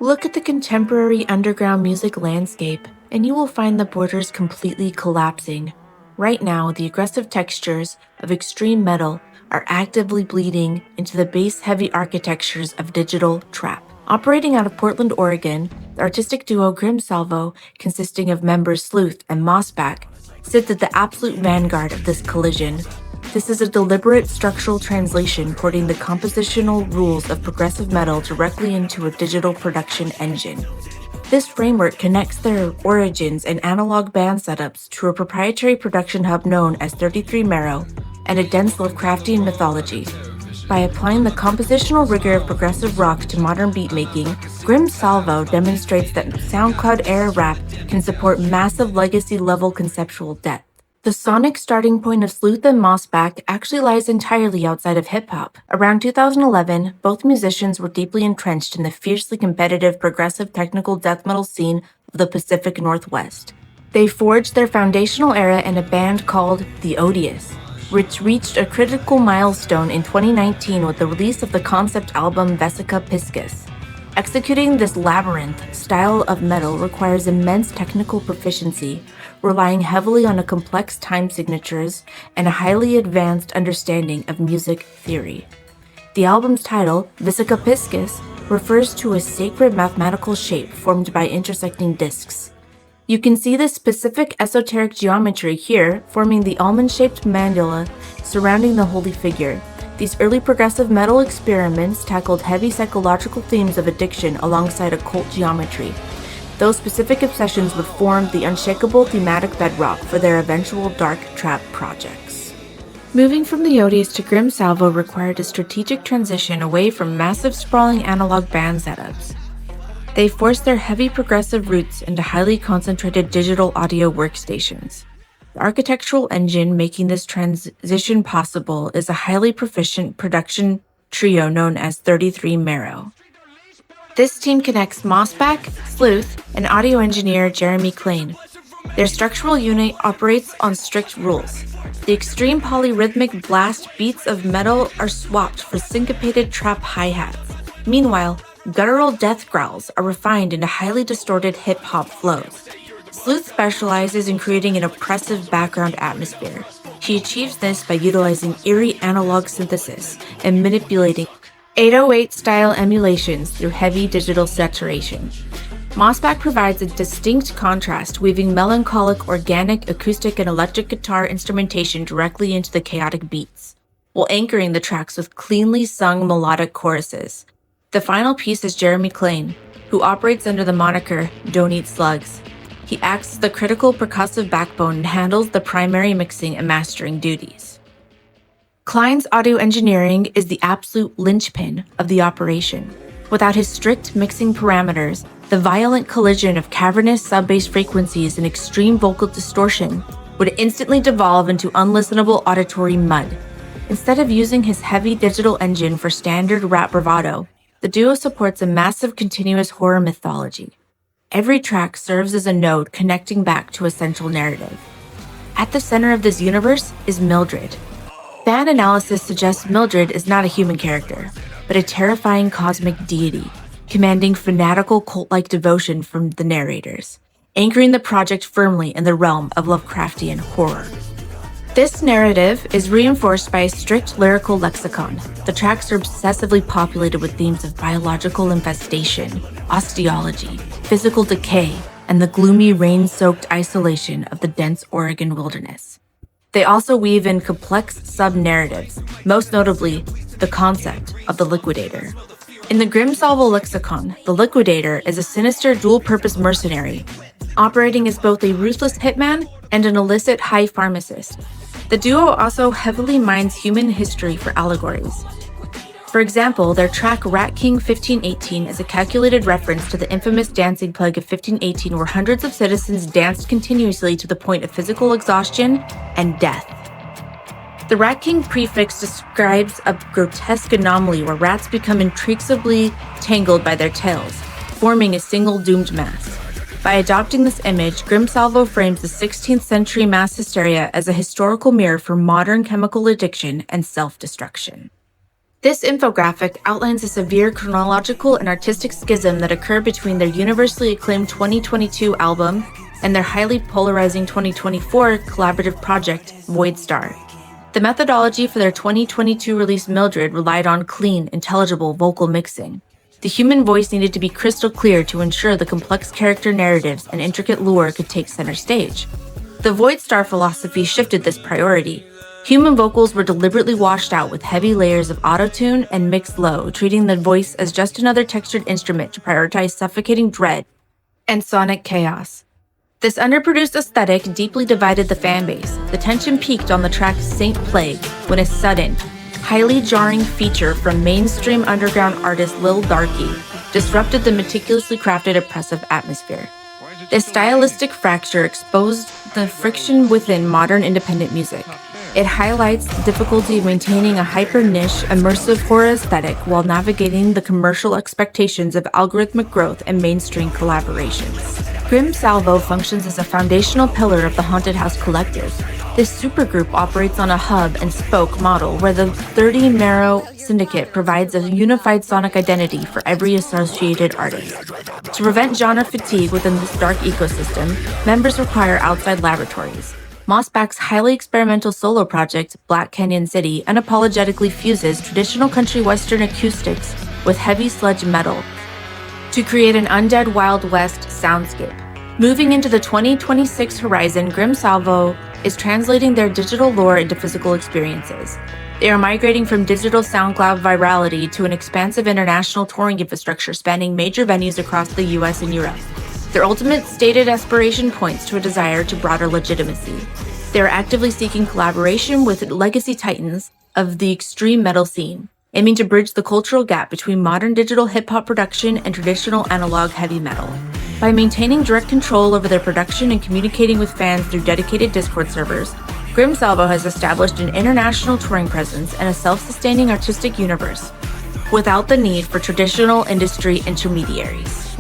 Look at the contemporary underground music landscape, and you will find the borders completely collapsing. Right now, the aggressive textures of extreme metal are actively bleeding into the bass-heavy architectures of digital trap. Operating out of Portland, Oregon, the artistic duo Salvo, consisting of members Sleuth and Mossback, sits at the absolute vanguard of this collision. This is a deliberate structural translation porting the compositional rules of progressive metal directly into a digital production engine. This framework connects their origins and analog band setups to a proprietary production hub known as 33 Marrow and a dense Lovecraftian mythology. By applying the compositional rigor of progressive rock to modern beatmaking, Salvo demonstrates that SoundCloud-era rap can support massive legacy-level conceptual depth. The sonic starting point of Sleuth and Mossback actually lies entirely outside of hip-hop. Around 2011, both musicians were deeply entrenched in the fiercely competitive progressive technical death metal scene of the Pacific Northwest. They forged their foundational era in a band called The Odious, which reached a critical milestone in 2019 with the release of the concept album Vesica Piscis. Executing this labyrinth style of metal requires immense technical proficiency, relying heavily on a complex time signatures and a highly advanced understanding of music theory. The album's title, Vesica Piscis, refers to a sacred mathematical shape formed by intersecting disks. You can see this specific esoteric geometry here, forming the almond-shaped mandala surrounding the holy figure. These early progressive metal experiments tackled heavy psychological themes of addiction alongside occult geometry. Those specific obsessions would form the unshakable thematic bedrock for their eventual dark trap projects. Moving from the Odious to Salvo required a strategic transition away from massive sprawling analog band setups. They forced their heavy progressive roots into highly concentrated digital audio workstations. The architectural engine making this transition possible is a highly proficient production trio known as 33 Marrow. This team connects Mossback, Sleuth, and audio engineer Jeremy Klein. Their structural unit operates on strict rules. The extreme polyrhythmic blast beats of metal are swapped for syncopated trap hi-hats. Meanwhile, guttural death growls are refined into highly distorted hip-hop flows. Sleuth specializes in creating an oppressive background atmosphere. He achieves this by utilizing eerie analog synthesis and manipulating 808-style emulations through heavy digital saturation. Mossback provides a distinct contrast, weaving melancholic, organic, acoustic, and electric guitar instrumentation directly into the chaotic beats, while anchoring the tracks with cleanly sung melodic choruses. The final piece is Jeremy Klein, who operates under the moniker Don't Eat Slugs. He acts as the critical percussive backbone and handles the primary mixing and mastering duties. Klein's audio engineering is the absolute linchpin of the operation. Without his strict mixing parameters, the violent collision of cavernous sub-bass frequencies and extreme vocal distortion would instantly devolve into unlistenable auditory mud. Instead of using his heavy digital engine for standard rap bravado, the duo supports a massive continuous horror mythology. Every track serves as a node connecting back to a central narrative. At the center of this universe is Mildred. Fan analysis suggests Mildred is not a human character, but a terrifying cosmic deity, commanding fanatical cult-like devotion from the narrators, anchoring the project firmly in the realm of Lovecraftian horror. This narrative is reinforced by a strict lyrical lexicon. The tracks are obsessively populated with themes of biological infestation, osteology, physical decay, and the gloomy rain-soaked isolation of the dense Oregon wilderness. They also weave in complex sub-narratives, most notably the concept of the Liquidator. In the Salvo lexicon, the Liquidator is a sinister dual-purpose mercenary, operating as both a ruthless hitman and an illicit high pharmacist. The duo also heavily mines human history for allegories. For example, their track Rat King 1518 is a calculated reference to the infamous dancing plague of 1518, where hundreds of citizens danced continuously to the point of physical exhaustion and death. The Rat King prefix describes a grotesque anomaly where rats become intricately tangled by their tails, forming a single doomed mass. By adopting this image, Salvo frames the 16th century mass hysteria as a historical mirror for modern chemical addiction and self-destruction. This infographic outlines a severe chronological and artistic schism that occurred between their universally acclaimed 2022 album and their highly polarizing 2024 collaborative project, Void Star. The methodology for their 2022 release Mildred relied on clean, intelligible vocal mixing. The human voice needed to be crystal clear to ensure the complex character narratives and intricate lore could take center stage. The Void Star philosophy shifted this priority. Human vocals were deliberately washed out with heavy layers of autotune and mixed low, treating the voice as just another textured instrument to prioritize suffocating dread and sonic chaos. This underproduced aesthetic deeply divided the fanbase. The tension peaked on the track Saint Plague when a sudden, highly jarring feature from mainstream underground artist Lil Darky disrupted the meticulously crafted oppressive atmosphere. This stylistic fracture exposed the friction within modern independent music. It highlights the difficulty of maintaining a hyper-niche, immersive horror aesthetic while navigating the commercial expectations of algorithmic growth and mainstream collaborations. Grim Salvo functions as a foundational pillar of the Haunted House Collective. This supergroup operates on a hub-and-spoke model where the 30 Marrow Syndicate provides a unified sonic identity for every associated artist. To prevent genre fatigue within this dark ecosystem, members require outside laboratories. Mossback's highly experimental solo project, Black Canyon City, unapologetically fuses traditional country western acoustics with heavy sludge metal to create an undead Wild West soundscape. Moving into the 2026 horizon, Grim Salvo is translating their digital lore into physical experiences. They are migrating from digital SoundCloud virality to an expansive international touring infrastructure spanning major venues across the US and Europe. Their ultimate stated aspiration points to a desire to broader legitimacy. They are actively seeking collaboration with legacy titans of the extreme metal scene, aiming to bridge the cultural gap between modern digital hip-hop production and traditional analog heavy metal. By maintaining direct control over their production and communicating with fans through dedicated Discord servers, Grim Salvo has established an international touring presence and a self-sustaining artistic universe without the need for traditional industry intermediaries.